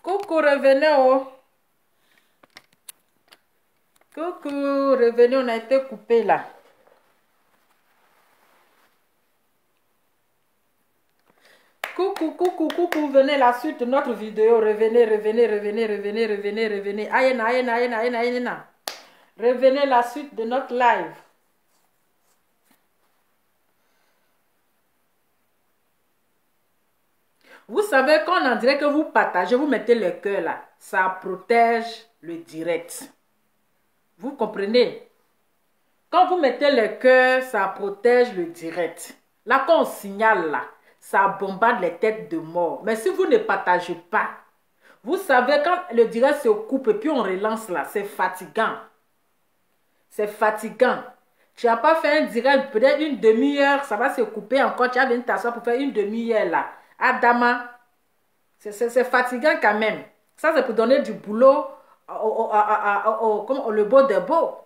Coucou, revenez, oh. Coucou, revenez, on a été coupé là. Coucou, coucou, coucou, venez la suite de notre vidéo. Revenez, revenez, revenez, revenez, revenez, revenez. Aïena, aïena, aïena, aïena, aïena. Revenez la suite de notre live. Vous savez, quand on dirait que vous partagez, vous mettez le cœur là. Ça protège le direct. Vous comprenez? Quand vous mettez le cœur, ça protège le direct. Là, quand on signale là, ça bombarde les têtes de mort. Mais si vous ne partagez pas, vous savez, quand le direct se coupe et puis on relance là, c'est fatigant. C'est fatigant. Tu n'as pas fait un direct, peut-être une demi-heure, ça va se couper encore. Tu as venu t'asseoir pour faire une demi-heure là. Adama, c'est fatigant quand même. Ça, c'est pour donner du boulot comme le beau de beau.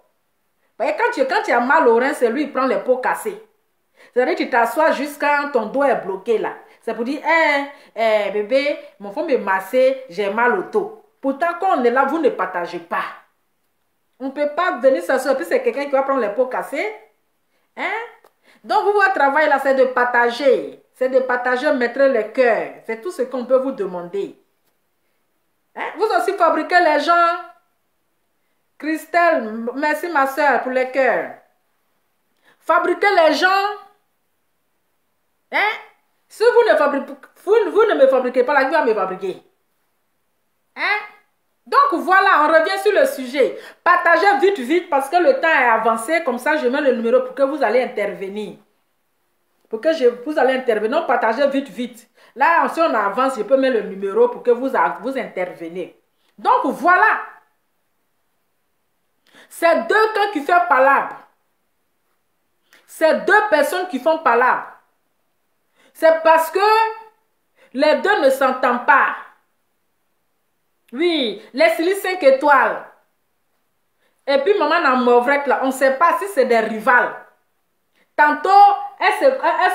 Quand tu as mal au rein, c'est lui qui prend les pots cassés. C'est-à-dire que tu t'assois jusqu'à ton dos est bloqué là. C'est pour dire, bébé, mon fond me masser, j'ai mal au dos. Pourtant, quand on est là, vous ne partagez pas. On ne peut pas venir s'asseoir, puis c'est quelqu'un qui va prendre les pots cassés. Hein? Donc, votre travail là, c'est de partager. C'est de partager, mettre le cœur. C'est tout ce qu'on peut vous demander. Hein? Vous aussi fabriquez les gens. Christelle, merci ma soeur pour les cœurs. Fabriquez les gens. Hein? Si vous ne me fabriquez pas, là, qui va me fabriquer? Hein? Donc voilà, on revient sur le sujet. Partagez vite, vite, parce que le temps est avancé. Comme ça, je mets le numéro pour que vous allez intervenir. Pour que vous allez intervenir. Partagez vite, vite. Là, si on avance, je peux mettre le numéro pour que vous intervenez. Donc voilà. C'est deux cas qui font palabre. C'est deux personnes qui font palabre. C'est parce que les deux ne s'entendent pas. Oui, Leslie 5 étoiles. Et puis maman dans Mauvrette là, on ne sait pas si c'est des rivales. Tantôt, elles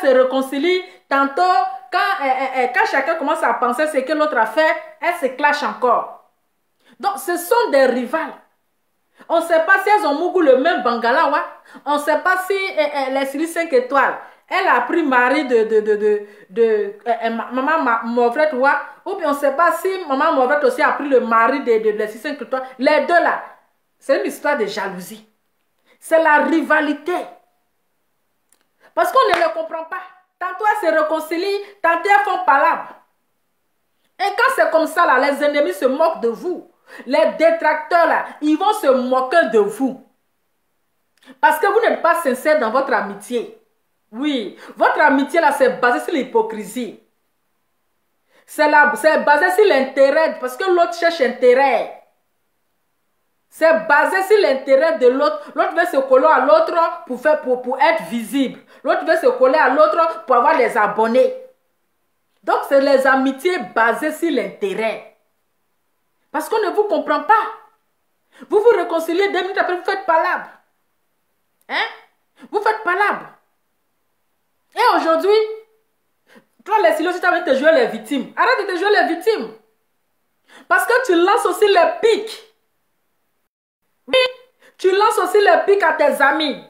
se réconcilient. Tantôt, quand chacun commence à penser ce que l'autre a fait, elles se clashent encore. Donc, ce sont des rivales. On ne sait pas si elles ont mougou le même bangala, ouais. On ne sait pas si Leslie 5 étoiles, elle a pris mari maman Mauvrette, ouais. Ou bien on ne sait pas si maman Mauvrette aussi a pris le mari de Leslie 5 étoiles. Les deux là, c'est une histoire de jalousie. C'est la rivalité. Parce qu'on ne le comprend pas. Tantôt elles se réconcilient, tantôt elles font palabre. Et quand c'est comme ça, là, les ennemis se moquent de vous. Les détracteurs, là, ils vont se moquer de vous. Parce que vous n'êtes pas sincère dans votre amitié. Oui, votre amitié, là, c'est basé sur l'hypocrisie. C'est basé sur l'intérêt, parce que l'autre cherche intérêt. C'est basé sur l'intérêt de l'autre. L'autre veut se coller à l'autre pour être visible. L'autre veut se coller à l'autre pour avoir des abonnés. Donc, c'est les amitiés basées sur l'intérêt. Parce qu'on ne vous comprend pas. Vous vous réconciliez 2 minutes après, vous faites palabre. Hein? Vous faites palabre. Et aujourd'hui, toi, les silos, tu as envie de te jouer les victimes. Arrête de te jouer les victimes. Parce que tu lances aussi les pics. Oui, tu lances aussi les pics à tes amis.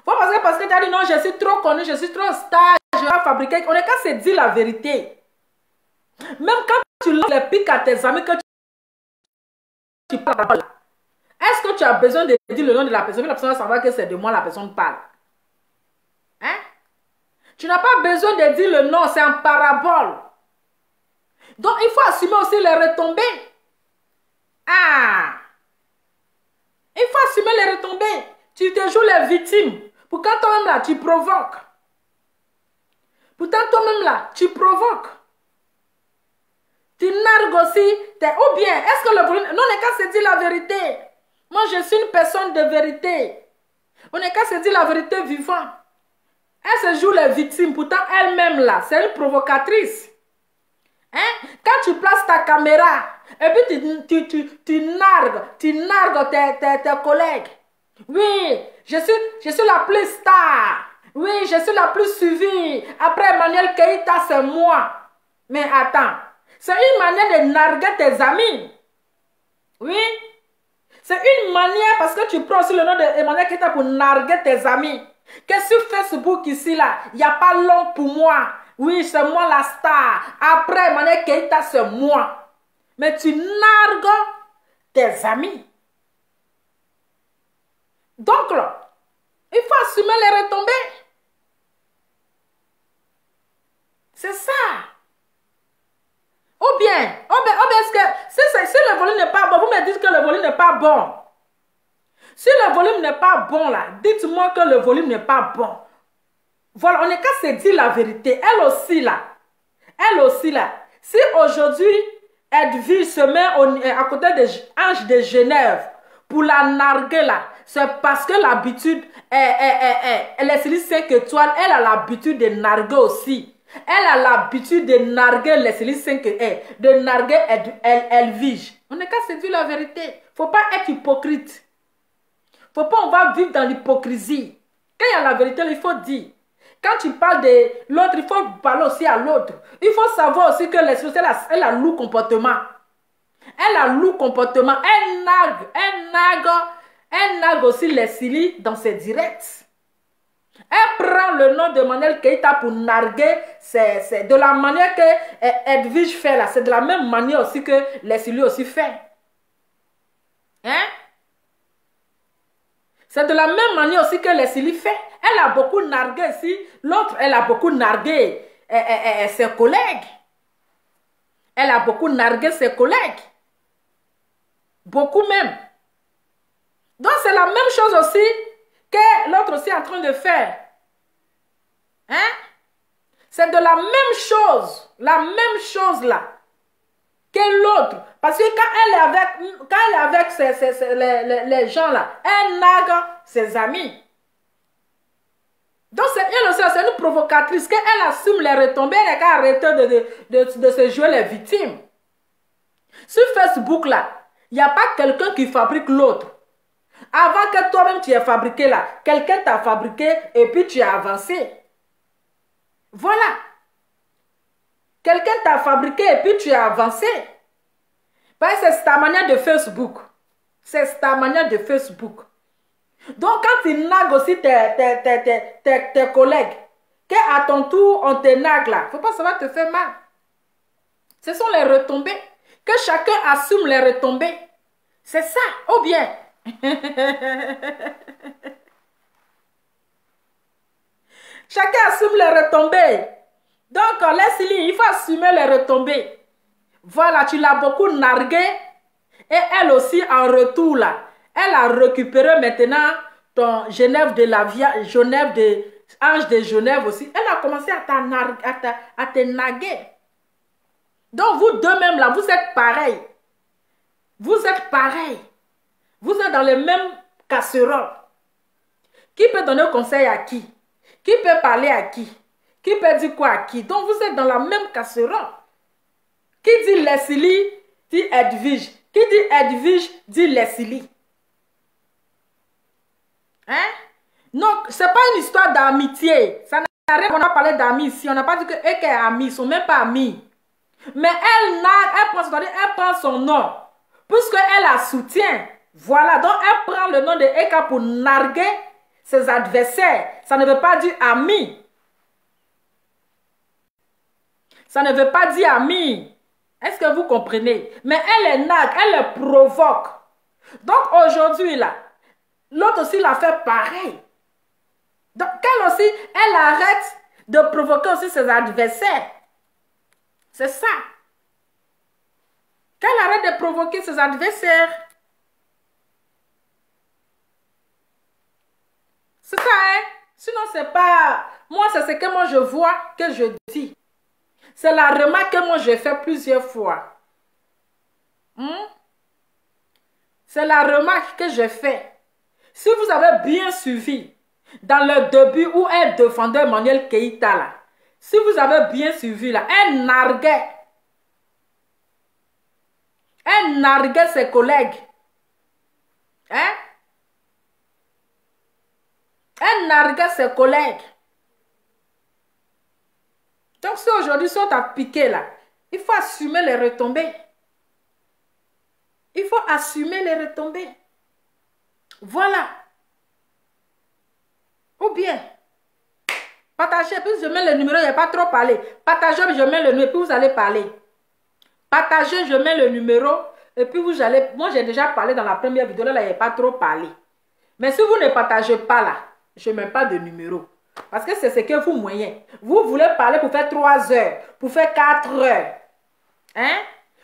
Faut parce que tu as dit non, je suis trop connu, je suis trop star, je vais fabriquer. On n'est qu'à se dire la vérité. Même quand tu lances les pics à tes amis, que tu parles, est-ce que tu as besoin de dire le nom de la personne? La personne va savoir que c'est de moi la personne parle. Hein? Tu n'as pas besoin de dire le nom, c'est en parabole. Donc il faut assumer aussi les retombées. Ah! Il faut assumer les retombées. Tu te joues les victimes. Pourquoi toi-même là, tu provoques? Pourtant toi-même là, tu provoques. Tu nargues aussi. Ou bien, est-ce que le problème... Non, on n'est qu'à se dire la vérité. Moi, je suis une personne de vérité. On n'est qu'à se dire la vérité vivant. Elle se joue les victimes. Pourtant, elle-même là, c'est une provocatrice. Hein? Quand tu places ta caméra, et puis tu nargues tes collègues. Oui, je suis la plus star. Oui, je suis la plus suivie. Après Emmanuel Keïta, c'est moi. Mais attends, c'est une manière de narguer tes amis. Oui. C'est une manière parce que tu prends aussi le nom d'Emmanuel Keïta pour narguer tes amis. Que sur Facebook ici, là, il n'y a pas l'homme pour moi. Oui, c'est moi la star. Après Emmanuel Keïta, c'est moi. Mais tu nargues tes amis. Donc là, il faut assumer les retombées. C'est ça. Ou bien, est-ce que si le volume n'est pas bon, vous me dites que le volume n'est pas bon. Si le volume n'est pas bon là, dites-moi que le volume n'est pas bon. Voilà, on n'est qu'à se dire la vérité. Elle aussi là. Si aujourd'hui, Edwige se met à côté des Anges de Genève pour la narguer là, c'est parce que l'habitude, elle est sur 5 étoiles, elle a l'habitude de narguer aussi. Elle a l'habitude de narguer les Céline 5 de narguer Edwige. On n'est qu'à se dire la vérité. Faut pas être hypocrite. Faut pas, on va vivre dans l'hypocrisie. Quand il y a la vérité, il faut dire. Quand tu parles de l'autre, il faut parler aussi à l'autre. Il faut savoir aussi que les sociétés, elle a lourd comportement. Elle a lourd comportement. Elle nargue aussi les Céline dans ses directs. Elle prend le nom de Emmanuel Keïta pour narguer. C'est de la manière que Edwige fait là. C'est de la même manière aussi que Leslie aussi fait. Hein? C'est de la même manière aussi que Leslie fait. Elle a beaucoup nargué ici. L'autre, elle a beaucoup nargué ses collègues. Elle a beaucoup nargué ses collègues. Beaucoup même. Donc c'est la même chose aussi que l'autre aussi est en train de faire. Hein? C'est de la même chose là, que l'autre. Parce que quand elle est avec les gens là, elle nargue ses amis. Donc elle aussi, c'est une provocatrice, qu'elle assume les retombées, elle a arrêté de se jouer les victimes. Sur Facebook là, il n'y a pas quelqu'un qui fabrique l'autre. Avant que toi-même tu aies fabriqué là, quelqu'un t'a fabriqué et puis tu as avancé. Voilà. Quelqu'un t'a fabriqué et puis tu as avancé. Parce que c'est ta manière de Facebook. C'est ta manière de Facebook. Donc quand tu nagues aussi tes collègues, qu'à ton tour on te nague là, faut pas, ça va te faire mal. Ce sont les retombées. Que chacun assume les retombées. C'est ça. Ou bien. Chacun assume les retombées. Donc, Leslie, il faut assumer les retombées. Voilà, tu l'as beaucoup nargué. Et elle aussi, en retour, là, elle a récupéré maintenant ton Genève de la Via, Genève de Ange de Genève aussi. Elle a commencé à te narguer. Donc, vous deux même, là, vous êtes pareils. Vous êtes pareils. Vous êtes dans les mêmes casseroles. Qui peut donner conseil à qui? Qui peut parler à qui? Qui peut dire quoi à qui? Donc vous êtes dans la même casserole. Qui dit Leslie, dit Edwige. Qui dit Edwige, dit Leslie. Hein? Non, ce n'est pas une histoire d'amitié. Ça n'a rien, on a parlé d'amis ici. On n'a pas dit qu'elle est amie. Ils ne sont même pas amis. Mais elle prend son nom. Puisqu'elle la soutient. Voilà, donc elle prend le nom de Eka pour narguer ses adversaires. Ça ne veut pas dire ami. Ça ne veut pas dire ami. Est-ce que vous comprenez? Mais elle les nargue, elle les provoque. Donc aujourd'hui, là, l'autre aussi l'a fait pareil. Donc elle aussi, elle arrête de provoquer aussi ses adversaires. C'est ça. Qu'elle arrête de provoquer ses adversaires. C'est ça, hein? Sinon, c'est pas... Moi, c'est ce que moi je vois, que je dis. C'est la remarque que moi j'ai fait plusieurs fois. C'est la remarque que j'ai fait. Si vous avez bien suivi, dans le début où elle défendait Emmanuel Keïta, là, si vous avez bien suivi, là, elle narguait ses collègues. Hein? Elle narguait ses collègues. Donc, si aujourd'hui sont à piquer là, il faut assumer les retombées. Il faut assumer les retombées. Voilà. Ou bien, partagez, puis je mets le numéro, il n'y a pas trop parlé. Partagez, je mets le numéro, puis vous allez parler. Partagez, je mets le numéro, et puis vous allez... Moi, j'ai déjà parlé dans la première vidéo, là, il n'y a pas trop parlé. Mais si vous ne partagez pas là, je ne mets pas de numéro. Parce que c'est ce que vous moyens. Vous voulez parler pour faire 3 heures, pour faire 4 heures. Hein?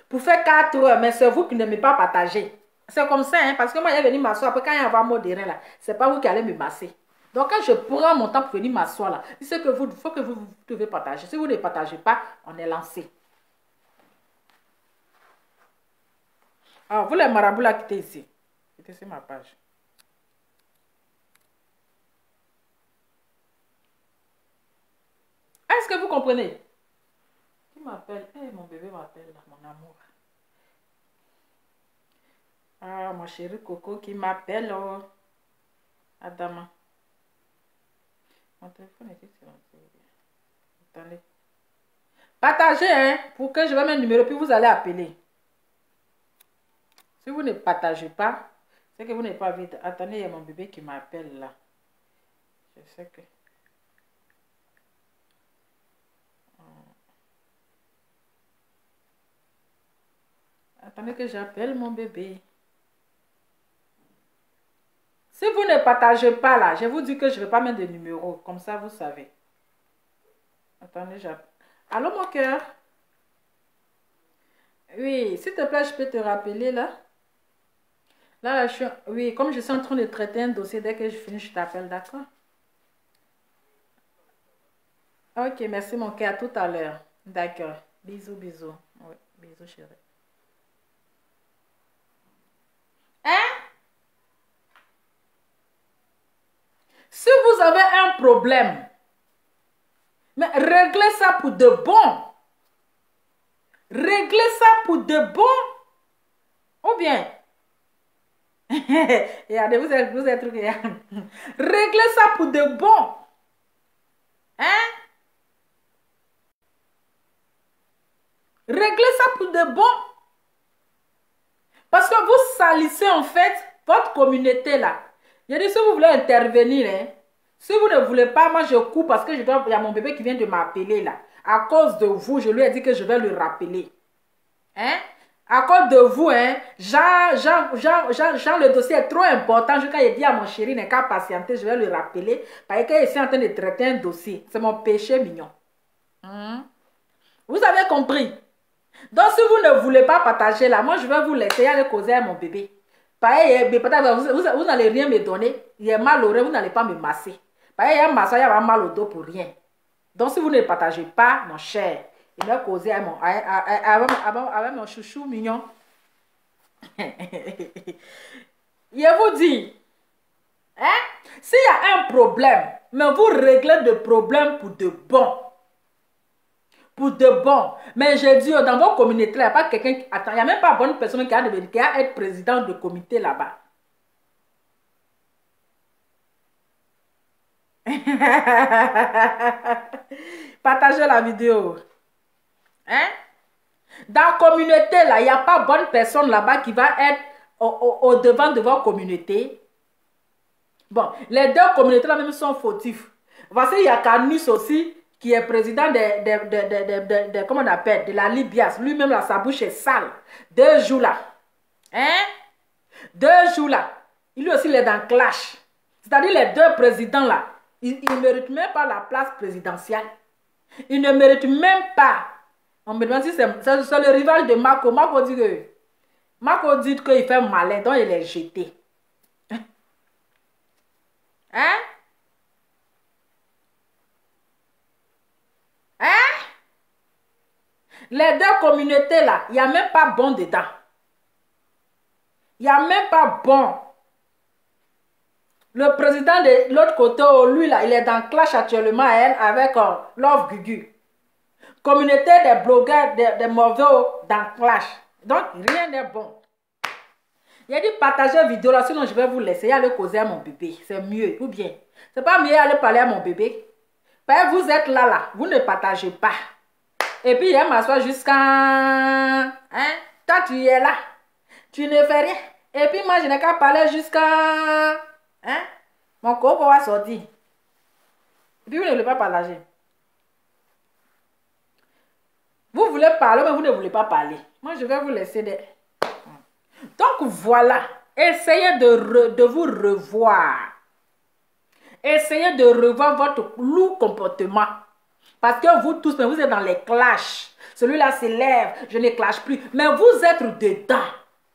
Pour faire 4 heures, mais c'est vous qui ne m'avez pas partagé. C'est comme ça, hein? Parce que moi, il est venu m'asseoir. Après, quand il y a un mot de rien là, c'est pas vous qui allez me masser. Donc, quand je prends mon temps pour venir m'asseoir là, c'est que vous, il faut que vous devez partager. Si vous ne partagez pas, on est lancé. Alors, vous les marabouts là qui étaient ici. C'était sur ma page. Est-ce que vous comprenez? Qui m'appelle? Eh, mon bébé m'appelle là, mon amour. Ah, mon chéri Coco qui m'appelle. Oh. Adama. Mon téléphone est silencieux. Attendez. Partagez, hein, pour que je vais mettre le numéro, puis vous allez appeler. Si vous ne partagez pas, c'est que vous n'avez pas vu. Attendez, il y a mon bébé qui m'appelle là. Je sais que... Attendez que j'appelle mon bébé. Si vous ne partagez pas là, je vous dis que je ne vais pas mettre de numéro. Comme ça, vous savez. Attendez, j'appelle. Allô, mon cœur? Oui, s'il te plaît, je peux te rappeler là? Là, je suis... Oui, comme je suis en train de traiter un dossier, dès que je finis, je t'appelle, d'accord? Ok, merci mon cœur, à tout à l'heure. D'accord. Bisous, bisous. Oui, bisous, chérie. Hein? Si vous avez un problème, mais réglez ça pour de bon. Réglez ça pour de bon. Ou bien, regardez, vous êtes truc. Réglez ça pour de bon. Hein? Réglez ça pour de bon. Parce que vous salissez en fait votre communauté là. Je dis, si vous voulez intervenir, hein, si vous ne voulez pas, moi je coupe parce que il y a mon bébé qui vient de m'appeler là. À cause de vous, je lui ai dit que je vais le rappeler. Hein? À cause de vous, hein, le dossier est trop important. Quand il dit à mon chéri, n'est qu'à patienter, je vais le rappeler. Parce qu'il est en train de traiter un dossier. C'est mon péché mignon. Vous avez compris? Donc, si vous ne voulez pas partager là, moi je vais vous laisser aller causer à mon bébé. Pareil, vous n'allez rien me donner. Il est mal au rein, vous n'allez pas me masser. Pareil, il y a un massage, il y a mal au dos pour rien. Donc, si vous ne partagez pas, mon cher, il va causer avec mon chouchou mignon. Je vous dis, hein, s'il y a un problème, mais vous réglez le problème pour de bon. Pour de bon. Mais je dis, dans vos communautés, il n'y a pas quelqu'un qui... Attends, il n'y a même pas bonne personne qui a être président de comité là-bas. Partagez la vidéo. Hein? Dans la communauté, là, il n'y a pas bonne personne là-bas qui va être au devant de votre communauté. Bon, les deux communautés là même sont fautifs. Voici, il y a Canus aussi, qui est président comment on appelle, de la Libias. Lui-même, là, sa bouche est sale. 2 jours là. Hein? 2 jours là. Lui aussi, il est dans clash. C'est-à-dire les deux présidents là, ils ne méritent même pas la place présidentielle. Ils ne méritent même pas. On me demande si c'est le rival de Marco. Marco dit qu'il fait malin, donc il est jeté. Hein? Hein? Les deux communautés là, il n'y a même pas bon dedans. Il n'y a même pas bon. Le président de l'autre côté, lui là, il est dans clash actuellement avec Love Gugu. Communauté des blogueurs, des mauvais dans clash. Donc, rien n'est bon. Il a dit partager la vidéo là, sinon je vais vous laisser aller causer à mon bébé. C'est mieux, ou bien. C'est pas mieux aller parler à mon bébé. Ben, vous êtes là, vous ne partagez pas. Et puis, il m'assoit jusqu'à... Hein? Toi, tu es là. Tu ne fais rien. Et puis, moi, je n'ai qu'à parler jusqu'à... Hein? Mon coco va sortir. Et puis, vous ne voulez pas partager. Vous voulez parler, mais vous ne voulez pas parler. Moi, je vais vous laisser des... Donc, voilà. Essayez de vous revoir. Essayez de revoir votre lourd comportement. Parce que vous tous, vous êtes dans les clashs. Celui-là s'élève, je ne clash plus. Mais vous êtes dedans.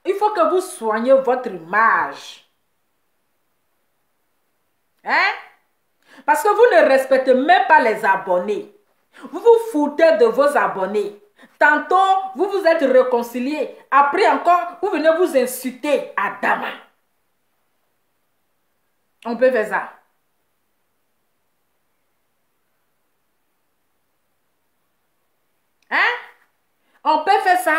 Il faut que vous soignez votre image. Hein? Parce que vous ne respectez même pas les abonnés. Vous vous foutez de vos abonnés. Tantôt, vous vous êtes réconciliés. Après encore, vous venez vous insulter à Dama. On peut faire ça. Hein? On peut faire ça.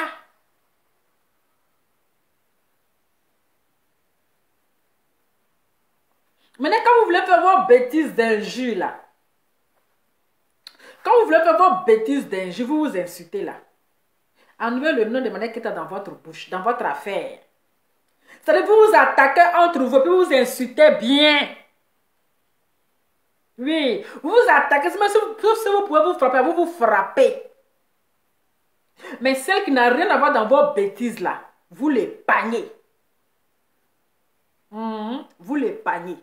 Maintenant, quand vous voulez faire vos bêtises d'injures là, quand vous voulez faire vos bêtises d'injures, vous vous insultez là. Enlevez le nom de manière qui est dans votre bouche, dans votre affaire. C'est-à-dire que vous vous attaquez entre vous, puis vous vous insultez bien. Oui, vous vous attaquez, même si vous pouvez vous frapper, vous vous frappez. Mais celle qui n'a rien à voir dans vos bêtises là, vous les pagnez. Vous les pagnez.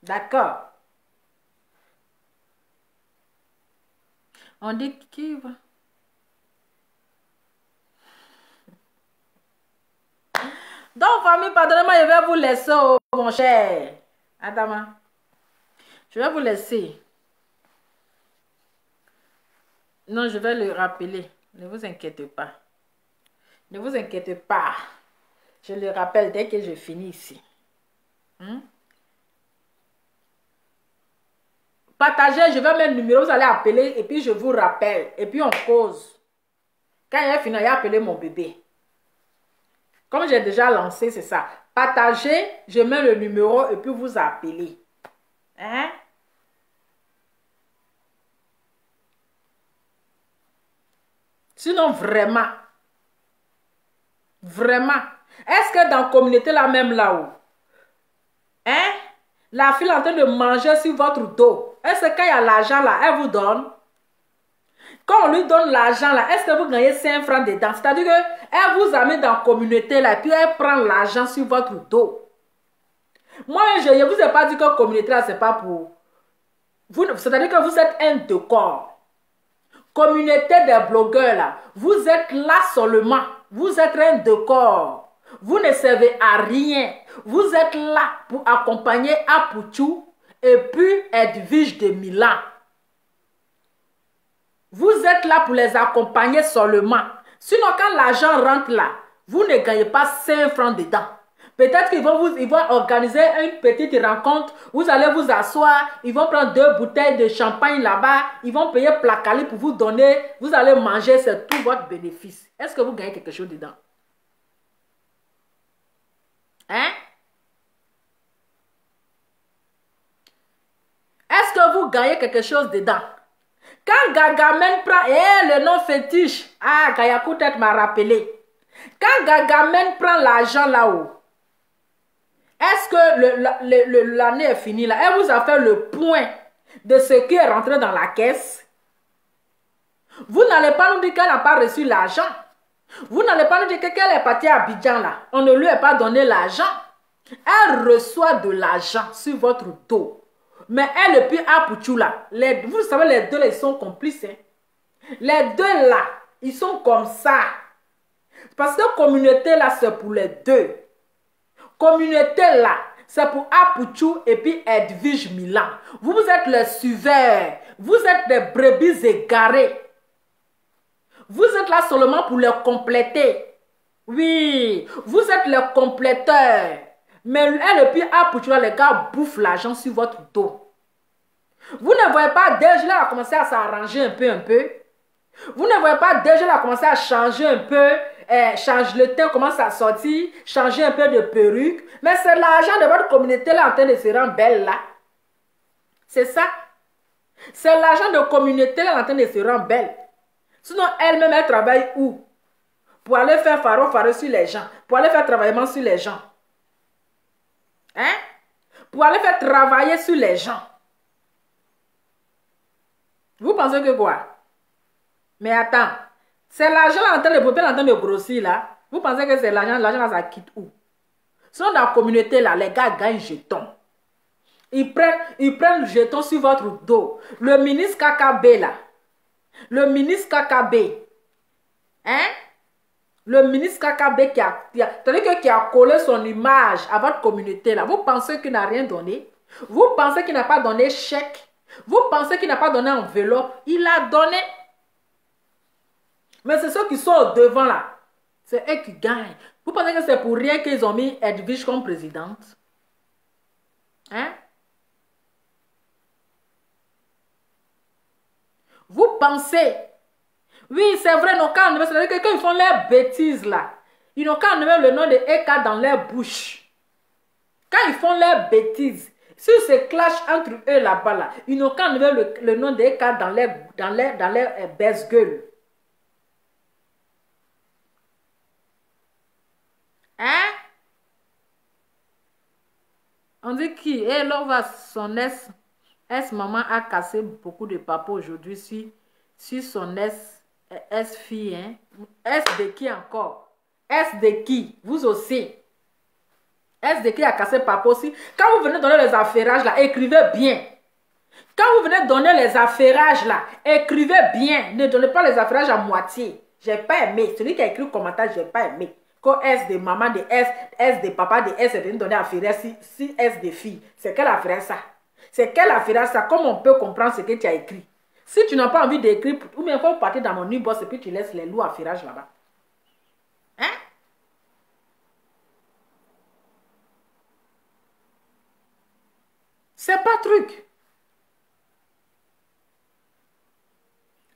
D'accord. On dit qui va? Donc, famille, pardonnez-moi, je vais vous laisser, oh, mon cher. Adama, je vais vous laisser. Non, je vais le rappeler. Ne vous inquiétez pas. Ne vous inquiétez pas. Je le rappelle dès que je finis ici. Partagez, je vais mettre le numéro, vous allez appeler et puis je vous rappelle. Et puis on cause. Quand il est fini, il a appelé mon bébé. Comme j'ai déjà lancé, c'est ça. Partagez, je mets le numéro et puis vous appelez. Hein? Sinon, vraiment. Vraiment. Est-ce que dans la communauté, là même là-haut, hein? La fille est en train de manger sur votre dos. Est-ce que quand il y a l'argent là, elle vous donne? Quand on lui donne l'argent là, est-ce que vous gagnez 5 francs dedans? C'est-à-dire qu'elle vous amène dans la communauté là, et puis elle prend l'argent sur votre dos. Moi, je ne vous ai pas dit que la communauté là, c'est pas pour vous. C'est-à-dire que vous êtes un décor. Communauté des blogueurs là, vous êtes là seulement. Vous êtes un décor. Vous ne servez à rien. Vous êtes là pour accompagner Apuchou et puis Edwige de Milan. Vous êtes là pour les accompagner seulement. Sinon, quand l'argent rentre là, vous ne gagnez pas 5 francs dedans. Peut-être qu'ils vont organiser une petite rencontre. Vous allez vous asseoir. Ils vont prendre 2 bouteilles de champagne là-bas. Ils vont payer placali pour vous donner. Vous allez manger, c'est tout votre bénéfice. Est-ce que vous gagnez quelque chose dedans? Hein? Est-ce que vous gagnez quelque chose dedans? Quand Gargamel prend... le nom fétiche. Ah, Gayakou tête m'a rappelé. Quand Gargamel prend l'argent là-haut, est-ce que l'année est finie là? Elle vous a fait le point de ce qui est rentré dans la caisse? Vous n'allez pas nous dire qu'elle n'a pas reçu l'argent. Vous n'allez pas nous dire qu'elle est partie à Abidjan là. On ne lui a pas donné l'argent. Elle reçoit de l'argent sur votre dos. Mais elle et puis Apuchou là, vous savez, les deux là, ils sont complices. Hein? Les deux là, ils sont comme ça. Parce que communauté là, c'est pour les deux. Communauté là, c'est pour Apuchou et puis Edwige Milan. Vous êtes les suiveurs. Vous êtes des brebis égarées. Vous êtes là seulement pour les compléter. Oui, vous êtes les compléteurs. Mais elle et puis Apuchou, les gars bouffent l'argent sur votre dos. Vous ne voyez pas, déjà là, a commencé à s'arranger un peu. Vous ne voyez pas, déjà là, a commencé à changer un peu. Change le teint, commence à sortir. Changer un peu de perruque. Mais c'est l'argent de votre communauté là en train de se rendre belle là. C'est ça. C'est l'argent de communauté là en train de se rendre belle. Sinon, elle-même, elle travaille où? Pour aller faire faro sur les gens. Pour aller faire travaillement sur les gens. Hein? Pour aller faire travailler sur les gens. Vous pensez que quoi? Mais attends. C'est l'argent en train de grossir là. Vous pensez que c'est l'argent là, ça quitte où? Sinon, dans la communauté là, les gars gagnent jetons. Ils prennent le jeton sur votre dos. Le ministre KKB là. Le ministre KKB. Hein? Le ministre KKB qui a collé son image à votre communauté là. Vous pensez qu'il n'a rien donné? Vous pensez qu'il n'a pas donné chèque? Vous pensez qu'il n'a pas donné enveloppe? Il a donné. Mais c'est ceux qui sont au devant là. C'est eux qui gagnent. Vous pensez que c'est pour rien qu'ils ont mis Edwige comme présidente? Hein? Vous pensez? Oui, c'est vrai, nos cas enlever, c'est-à-dire que quand ils font leurs bêtises là, ils n'ont qu'à enlever le nom de Eka dans leur bouche. Quand ils font leurs bêtises, s'ils se clashent entre eux là-bas, là, ils n'ont qu'à enlever le nom de Eka dans leur baisse-gueule. Hein? On dit qui? Et là, son ex-maman a cassé beaucoup de papas aujourd'hui sur son ex-fille. Hein? Ex de qui encore? Ex de qui? Vous aussi. Ex de qui a cassé papa aussi? Quand vous venez donner les affairages là, écrivez bien. Quand vous venez donner les affairages là, écrivez bien. Ne donnez pas les affairages à moitié. J'ai pas aimé. Celui qui a écrit le commentaire, j'ai pas aimé. Quand S de maman, de S de papa, de S est venu donner affaire si S de fille. C'est quelle affaire ça? C'est quelle affaire ça? Comment on peut comprendre ce que tu as écrit? Si tu n'as pas envie d'écrire, ou bien il faut partir dans mon inbox et puis tu laisses les loups affairages là-bas. Hein? C'est pas truc.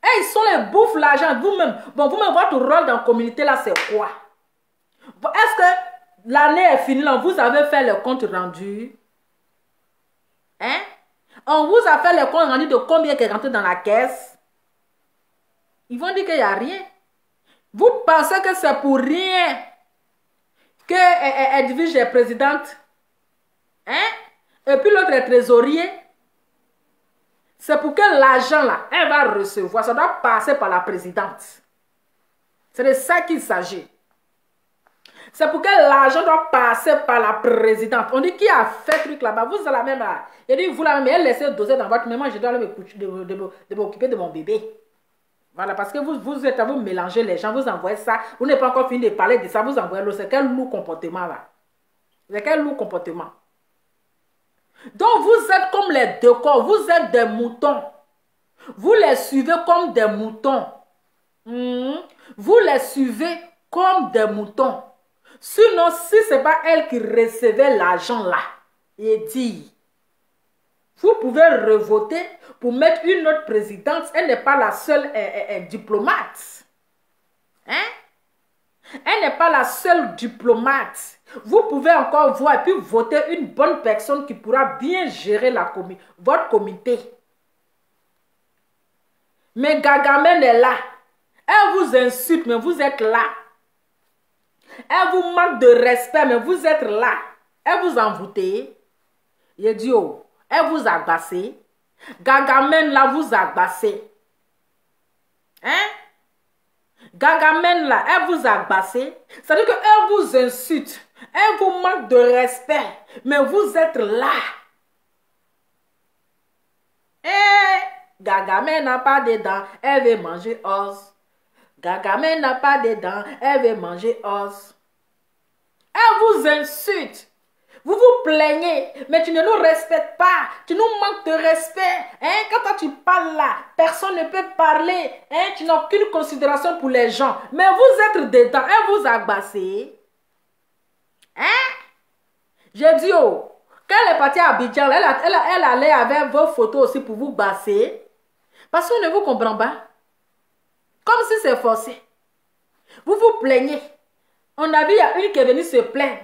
Et ils sont les bouffes l'argent vous-même. Bon, vous-même, votre rôle dans la communauté là, c'est quoi? Est-ce que l'année est finie là, vous avez fait le compte rendu? Hein? On vous a fait le compte rendu de combien qui est rentré dans la caisse? Ils vont dire qu'il n'y a rien. Vous pensez que c'est pour rien que Edwige est présidente? Hein? Et puis l'autre est trésorier? C'est pour que l'argent là, elle va recevoir. Ça doit passer par la présidente. C'est de ça qu'il s'agit. C'est pour que l'argent doit passer par la présidente. On dit qui a fait truc là-bas. Vous êtes la même là. Il dit vous la même. Elle laissez doser dans votre maman. Je dois aller m'occuper de mon bébé. Voilà, parce que vous êtes à vous mélanger les gens. Vous envoyez ça. Vous n'avez pas encore fini de parler de ça. Vous envoyez l'autre. C'est quel lourd comportement là? C'est quel lourd comportement? Donc vous êtes comme les deux corps. Vous êtes des moutons. Vous les suivez comme des moutons. Vous les suivez comme des moutons. Sinon, si ce n'est pas elle qui recevait l'argent là, et dit, vous pouvez revoter pour mettre une autre présidente. Elle n'est pas la seule diplomate. Hein? Elle n'est pas la seule diplomate. Vous pouvez encore voir et puis voter une bonne personne qui pourra bien gérer votre comité. Mais Gargamel est là. Elle vous insulte, mais vous êtes là. Elle vous manque de respect, mais vous êtes là. Elle vous envoûte. Il dit, oh, elle vous a agacé. Gargamel là vous a agacé. Hein? Gargamel là, elle vous a agacé. C'est-à-dire qu'elle vous insulte. Elle vous manque de respect. Mais vous êtes là. Gargamel n'a pas de dents. Elle veut manger os. Gargamel n'a pas de dents. Elle veut manger os. Elle vous insulte. Vous vous plaignez, mais tu ne nous respectes pas. Tu nous manques de respect. Hein? Quand toi tu parles là, personne ne peut parler. Hein? Tu n'as aucune considération pour les gens. Mais vous êtes dedans. Elle vous a agacé. Hein? J'ai dit, oh, quand elle est partie à Abidjan, elle allait avec vos photos aussi pour vous basser. Parce qu'on ne vous comprend pas. Comme si c'est forcé. Vous vous plaignez. On a vu, il y a une qui est venue se plaindre.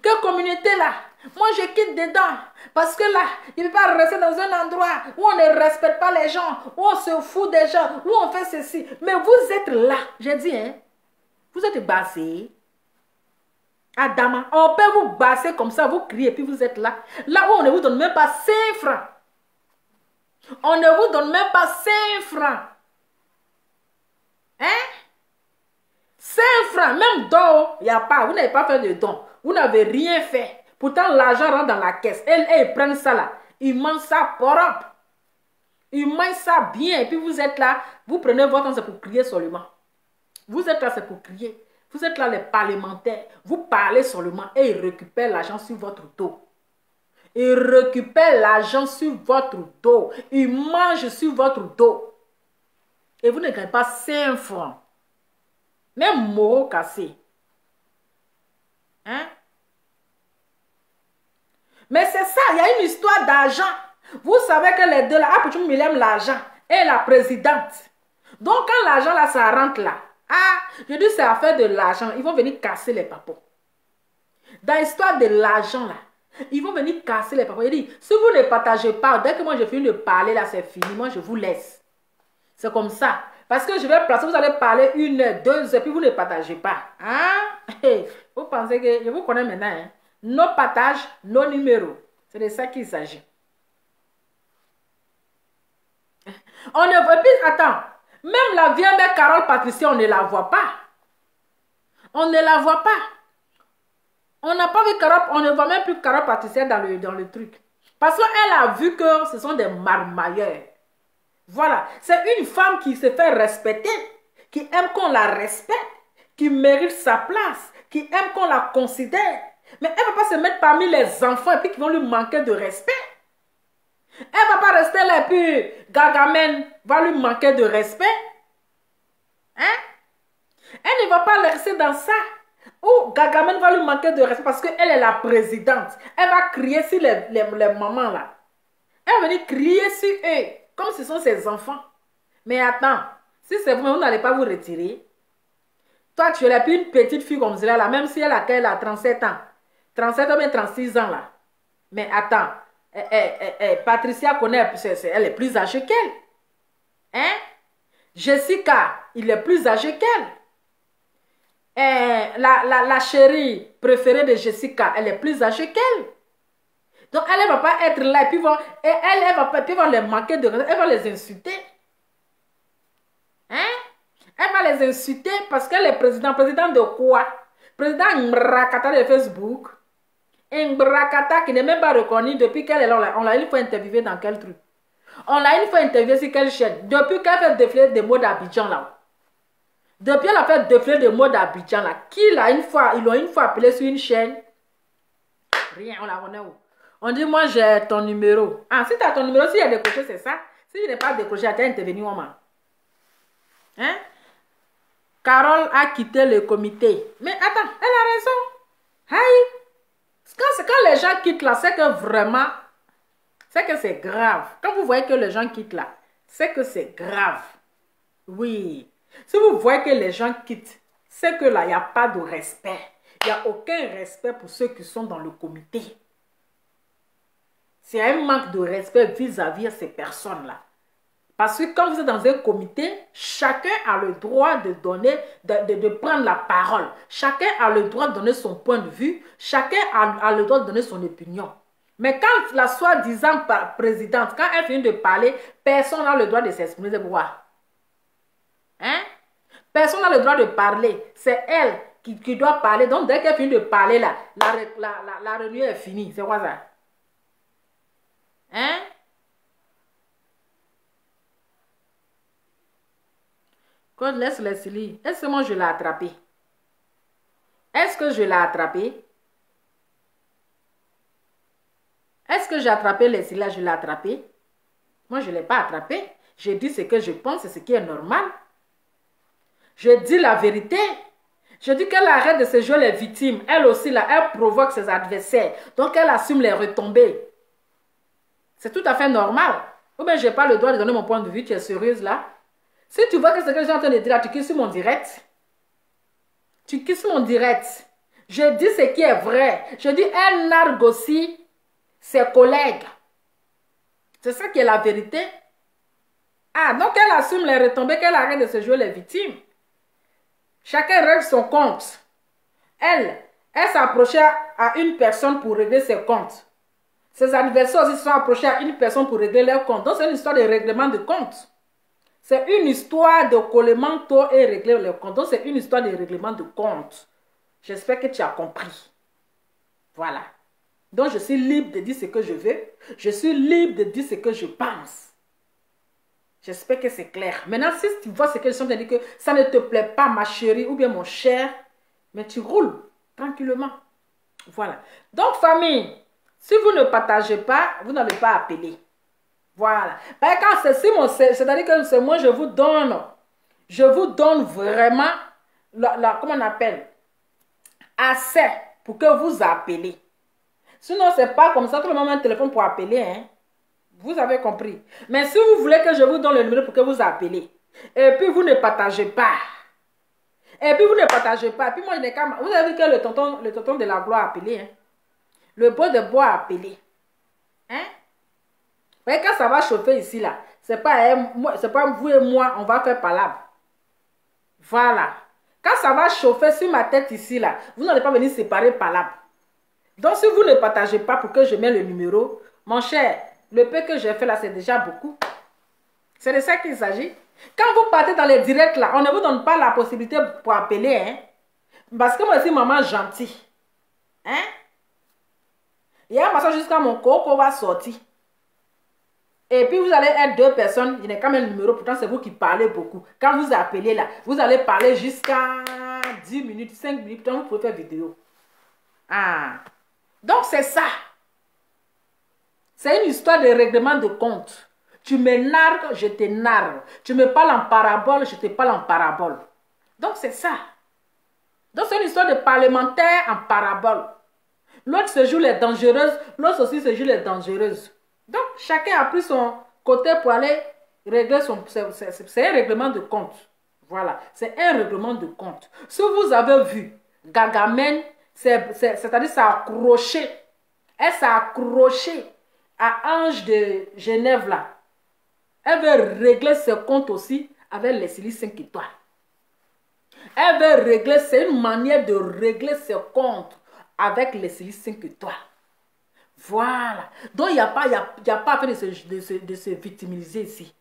Quelle communauté là? Moi, je quitte dedans. Parce que là, il ne peut pas rester dans un endroit où on ne respecte pas les gens, où on se fout des gens, où on fait ceci. Mais vous êtes là. J'ai dit, hein, vous êtes bassé. Adama, on peut vous basser comme ça, vous criez, puis vous êtes là. Là où on ne vous donne même pas 5 francs. On ne vous donne même pas 5 francs. Hein? 5 francs, même don, il n'y a pas. Vous n'avez pas fait de don. Vous n'avez rien fait. Pourtant, l'argent rentre dans la caisse. Ils prennent ça là. Ils mangent ça propre. Ils mangent ça bien. Et puis vous êtes là. Vous prenez votre temps, c'est pour crier seulement. Vous êtes là, c'est pour crier. Vous êtes là, les parlementaires. Vous parlez seulement et ils récupèrent l'argent sur votre dos. Ils récupèrent l'argent sur votre dos. Ils mangent sur votre dos. Et vous ne gagnez pas 5 francs. Même moraux cassés. Hein? Mais c'est ça, il y a une histoire d'argent. Vous savez que les deux là, Apouchoum, il aime l'argent. Et la présidente. Donc quand l'argent là, ça rentre là. Ah, je dis c'est affaire de l'argent. Ils vont venir casser les papos. Dans l'histoire de l'argent là, ils vont venir casser les papos. Il dit, si vous ne partagez pas, dès que moi je finis de parler là, c'est fini. Moi je vous laisse. C'est comme ça. Parce que je vais placer, vous allez parler 1 heure, 2 heures, puis vous ne partagez pas. Hein? Vous pensez que je vous connais maintenant, hein? Nos partages, nos numéros. C'est de ça qu'il s'agit. On ne voit plus, attends, même la vieille mère Carole Patricia, on ne la voit pas. On ne la voit pas. On n'a pas vu Carole, on ne voit même plus Carole Patricia dans le truc. Parce qu'elle a vu que ce sont des marmailleurs. Voilà, c'est une femme qui se fait respecter, qui aime qu'on la respecte, qui mérite sa place, qui aime qu'on la considère. Mais elle ne va pas se mettre parmi les enfants et puis qui vont lui manquer de respect. Elle ne va pas rester là et puis Gargamel va lui manquer de respect. Hein? Elle ne va pas rester dans ça. Ou Gargamel va lui manquer de respect parce qu'elle est la présidente. Elle va crier sur les mamans là. Elle va venir crier sur eux. Comme ce sont ses enfants. Mais attends, si c'est vous, vous n'allez pas vous retirer. Toi, tu es plus une petite fille comme cela, là, même si elle a 37 ans. 37 ou bien 36 ans, là. Mais attends, Patricia connaît, elle est plus âgée qu'elle. Hein? Jessica, il est plus âgé qu'elle. La chérie préférée de Jessica, elle est plus âgée qu'elle. Donc, elle ne va pas être là et puis elle va les manquer de respect, elle va les insulter. Hein? Elle va les insulter parce qu'elle est présidente de quoi? Président Mbrakata de Facebook. Mbrakata qui n'est même pas reconnu depuis qu'elle est là. On l'a une fois interviewé dans quel truc? On l'a une fois interviewé sur quelle chaîne? Depuis qu'elle fait défiler des mots d'Abidjan là. Depuis qu'elle a fait défiler des mots d'Abidjan là. Ils l'ont une fois appelé sur une chaîne. Rien, on la connaît où? On dit, moi, j'ai ton numéro. Ah, si tu as ton numéro, si il y a décroché, c'est ça. Si je n'ai pas décroché, tu as intervenu, maman. Hein? Carole a quitté le comité. Mais attends, elle a raison. Aïe. Quand les gens quittent là, c'est que vraiment, c'est que c'est grave. Quand vous voyez que les gens quittent là, c'est que c'est grave. Oui. Si vous voyez que les gens quittent, c'est que là, il n'y a pas de respect. Il n'y a aucun respect pour ceux qui sont dans le comité. C'est un manque de respect vis-à-vis de ces personnes-là. Parce que quand vous êtes dans un comité, chacun a le droit de donner, de prendre la parole. Chacun a le droit de donner son point de vue. Chacun a le droit de donner son opinion. Mais quand la soi-disant présidente, quand elle finit de parler, personne n'a le droit de s'exprimer. C'est pourquoi? Hein? Personne n'a le droit de parler. C'est elle qui doit parler. Donc dès qu'elle finit de parler, là, la réunion est finie. C'est quoi ça? Hein? Code laisse Leslie. Est-ce que moi je l'ai attrapé? Est-ce que je l'ai attrapé? Est-ce que j'ai attrapé Leslie là? Je l'ai attrapé? Moi je ne l'ai pas attrapé. J'ai dit ce que je pense, c'est ce qui est normal. Je dis la vérité. Je dis qu'elle arrête de se jouer les victimes. Elle aussi là, elle provoque ses adversaires. Donc elle assume les retombées. C'est tout à fait normal. Ou bien je n'ai pas le droit de donner mon point de vue. Tu es sérieuse là? Si tu vois que c'est ce que j'ai en train de dire là, tu quittes sur mon direct. Tu quittes sur mon direct. Je dis ce qui est vrai. Je dis, elle nargue aussi ses collègues. C'est ça qui est la vérité. Ah, donc elle assume les retombées, qu'elle arrête de se jouer les victimes. Chacun règle son compte. Elle s'approchait à une personne pour régler ses comptes. Ses adversaires aussi se sont approchés à une personne pour régler leurs comptes. Donc c'est une histoire de règlement de comptes. C'est une histoire de collement tôt et régler les comptes. Donc c'est une histoire de règlement de comptes. J'espère que tu as compris. Voilà. Donc je suis libre de dire ce que je veux. Je suis libre de dire ce que je pense. J'espère que c'est clair. Maintenant, si tu vois ce que je suis en train de dire, que ça ne te plaît pas, ma chérie, ou bien mon cher, mais tu roules tranquillement. Voilà. Donc, famille, si vous ne partagez pas, vous n'allez pas appeler. Voilà. Quand c'est-à-dire que c'est moi, je vous donne vraiment, comment on appelle, assez pour que vous appelez. Sinon, c'est pas comme ça, tout le monde a un téléphone pour appeler, hein. Vous avez compris. Mais si vous voulez que je vous donne le numéro pour que vous appelez, et puis vous ne partagez pas, et puis vous ne partagez pas, et puis moi, vous avez vu que le tonton de la gloire a appelé, hein? Le beau de bois a appelé. Hein? Mais quand ça va chauffer ici, là, c'est pas vous et moi, on va faire palabre. Voilà. Quand ça va chauffer sur ma tête ici, là, vous n'allez pas venir séparer palabre. Donc, si vous ne partagez pas pour que je mette le numéro, mon cher, le peu que j'ai fait là, c'est déjà beaucoup. C'est de ça qu'il s'agit. Quand vous partez dans les directs là, on ne vous donne pas la possibilité pour appeler, hein. Parce que moi aussi, maman gentille. Hein? Il y a un massage jusqu'à mon coco va sortir. Et puis vous allez être deux personnes, il n'y a quand même le numéro, pourtant c'est vous qui parlez beaucoup. Quand vous appelez là, vous allez parler jusqu'à 10 minutes, 5 minutes, pourtant vous pouvez faire vidéo. Ah. Donc c'est ça. C'est une histoire de règlement de compte. Tu me nargues, je te nargue. Tu me parles en parabole, je te parle en parabole. Donc c'est ça. Donc c'est une histoire de parlementaire en parabole. L'autre se joue les dangereuses, l'autre aussi se joue les dangereuses. Donc chacun a pris son côté pour aller régler son... C'est un règlement de compte. Voilà, c'est un règlement de compte. Si vous avez vu, Gargamel, c'est-à-dire ça a accroché. Elle s'est accrochée à Ange de Genève là. Elle veut régler ses comptes aussi avec les Silices 5 étoiles. Elle veut régler, c'est une manière de régler ses comptes avec les Silices 5 étoiles. Voilà. Donc il n'y a pas à faire de se victimiser ici.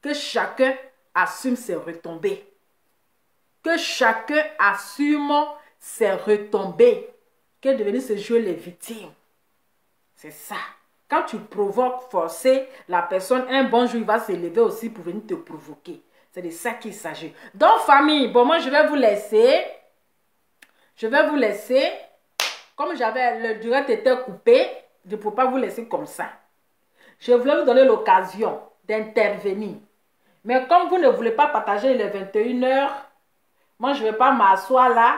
Que chacun assume ses retombées. Que chacun assume ses retombées. Que de venir se jouer les victimes. C'est ça. Quand tu provoques, forcer la personne, un bon jour, il va se lever aussi pour venir te provoquer. C'est de ça qu'il s'agit. Donc, famille, bon, moi, je vais vous laisser. Je vais vous laisser. Comme le direct était coupé, je ne peux pas vous laisser comme ça. Je voulais vous donner l'occasion d'intervenir. Mais comme vous ne voulez pas partager les 21 h, moi, je ne vais pas m'asseoir là.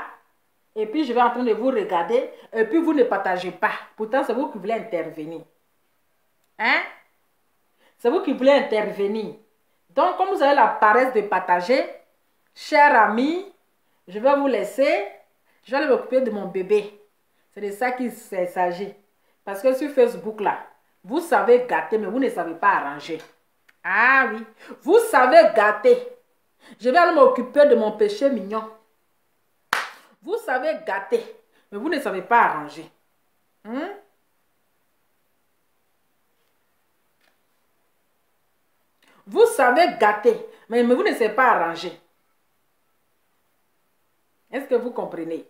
Et puis, je vais en train de vous regarder. Et puis, vous ne partagez pas. Pourtant, c'est vous qui voulez intervenir. Hein? C'est vous qui voulez intervenir. Donc, comme vous avez la paresse de partager, chers amis, je vais vous laisser. Je vais aller m'occuper de mon bébé. C'est de ça qu'il s'agit. Parce que sur Facebook, là, vous savez gâter, mais vous ne savez pas arranger. Ah oui, vous savez gâter. Je vais aller m'occuper de mon péché mignon. Vous savez gâter, mais vous ne savez pas arranger. Vous savez gâter, mais vous ne savez pas arranger. Est-ce que vous comprenez?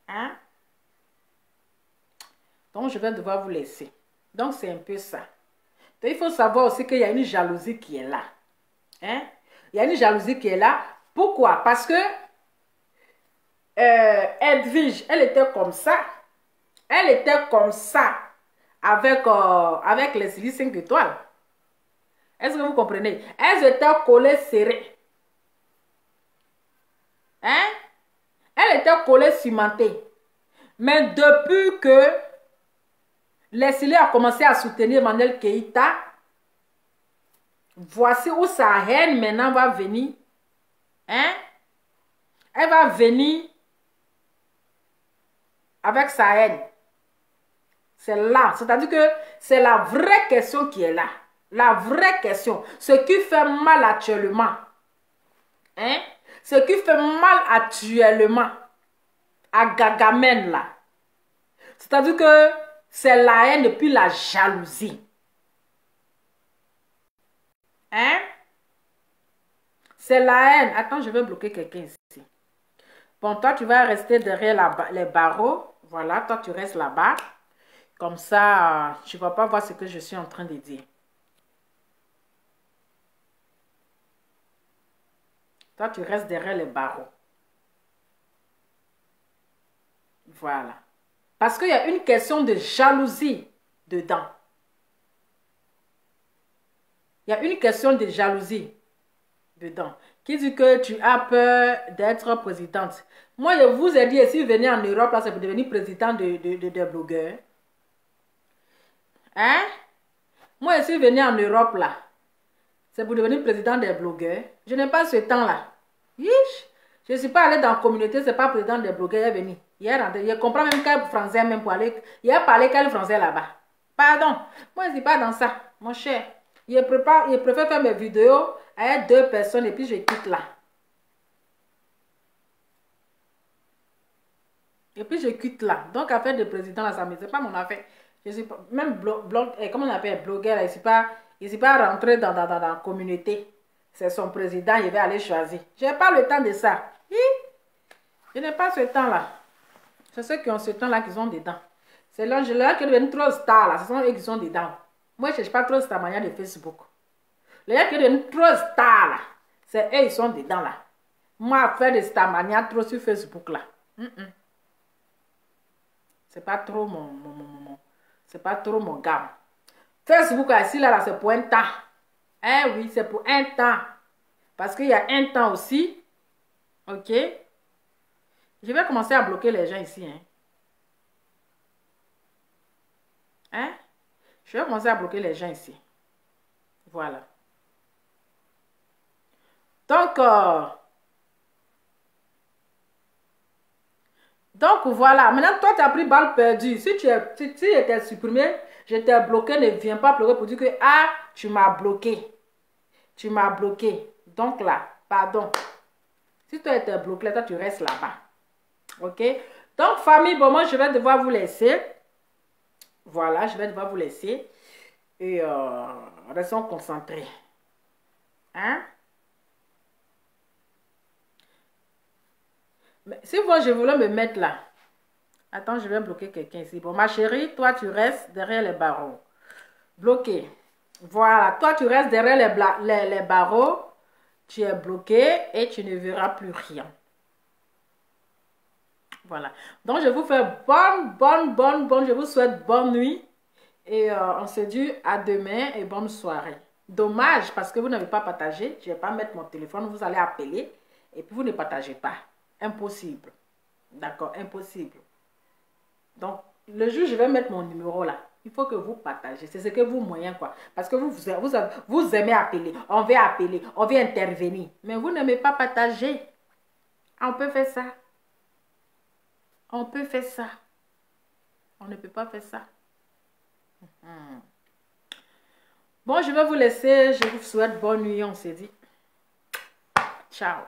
Hein? Donc, je vais devoir vous laisser. Donc, c'est un peu ça. Donc, il faut savoir aussi qu'il y a une jalousie qui est là. Hein? Il y a une jalousie qui est là. Pourquoi? Parce que Edwige, elle était comme ça. Elle était comme ça avec les Silices 5 étoiles. Est-ce que vous comprenez? Elles étaient collées serrées. Hein? Elle était collée cimentée. Mais depuis que Leslie a commencé à soutenir Emmanuel Keïta, voici où sa haine maintenant va venir. Hein? Elle va venir avec sa haine. C'est là. C'est-à-dire que c'est la vraie question qui est là. La vraie question. Ce qui fait mal actuellement. Hein? Ce qui fait mal actuellement. À Gagamène là. C'est-à-dire que c'est la haine et puis la jalousie. Hein? C'est la haine. Attends, je vais bloquer quelqu'un ici. Bon, toi, tu vas rester derrière les barreaux. Voilà, toi, tu restes là-bas. Comme ça, tu ne vas pas voir ce que je suis en train de dire. Toi, tu restes derrière les barreaux. Voilà. Parce qu'il y a une question de jalousie dedans. Il y a une question de jalousie dedans. Qui dit que tu as peur d'être présidente. Moi, je vous ai dit, si vous venez en Europe, là, c'est pour devenir président de blogueurs. Hein? Moi, je suis venu en Europe, là. C'est pour devenir président des blogueurs. Je n'ai pas ce temps-là. Je ne suis pas allé dans la communauté, c'est pas président des blogueurs, il est venu. Je comprends même quel français, même pour aller. Il a parlé quel français là-bas. Pardon. Moi, je ne suis pas dans ça, mon cher. Je préfère faire mes vidéos avec 2 personnes et puis je quitte là. Et puis je quitte là. Donc, affaire de président, là, ça ne c'est pas mon affaire. Je suis pas, même comment on appelle blogueur, là, il ne suis pas rentré dans la communauté. C'est son président, il va aller choisir. Je n'ai pas le temps de ça. Je n'ai pas ce temps-là. C'est ceux qui ont ce temps-là qui sont dedans. C'est là qui deviennent trop stars, là. Ce sont eux qui sont dedans. Moi, je ne cherche pas trop star manière de Facebook. Les gens qui deviennent trop stars, là, c'est eux qui sont dedans, là. Moi, faire des star manière trop sur Facebook, là. C'est pas trop c'est pas trop mon gamme. Facebook, ici, là, c'est pour un temps. Eh oui, c'est pour un temps. Parce qu'il y a un temps aussi. Ok. Je vais commencer à bloquer les gens ici. Hein? Je vais commencer à bloquer les gens ici. Voilà. Donc voilà. Maintenant, toi, tu as pris balle perdue. Si tu étais supprimé, je t'ai bloqué. Ne viens pas pleurer pour dire que ah, tu m'as bloqué. Tu m'as bloqué. Donc là, pardon. Si tu étais bloqué, toi, tu restes là-bas. Ok? Donc, famille, bon, moi, je vais devoir vous laisser. Voilà, je vais devoir vous laisser. Et restons concentrés. Hein? Mais si moi, je voulais me mettre là. Attends, je vais bloquer quelqu'un ici. Bon, ma chérie, toi, tu restes derrière les barreaux. Bloqué. Voilà, toi, tu restes derrière les barreaux. Tu es bloqué et tu ne verras plus rien. Voilà. Donc, je vous fais je vous souhaite bonne nuit. Et on se dit à demain et bonne soirée. Dommage parce que vous n'avez pas partagé. Je ne vais pas mettre mon téléphone. Vous allez appeler et puis vous ne partagez pas. Impossible. D'accord, impossible. Donc, le jour où je vais mettre mon numéro là, il faut que vous partagez. C'est ce que vous moyen quoi. Parce que vous aimez appeler. On veut appeler. On veut intervenir. Mais vous n'aimez pas partager. On peut faire ça. On peut faire ça. On ne peut pas faire ça. Bon, je vais vous laisser. Je vous souhaite bonne nuit. On se dit. Ciao.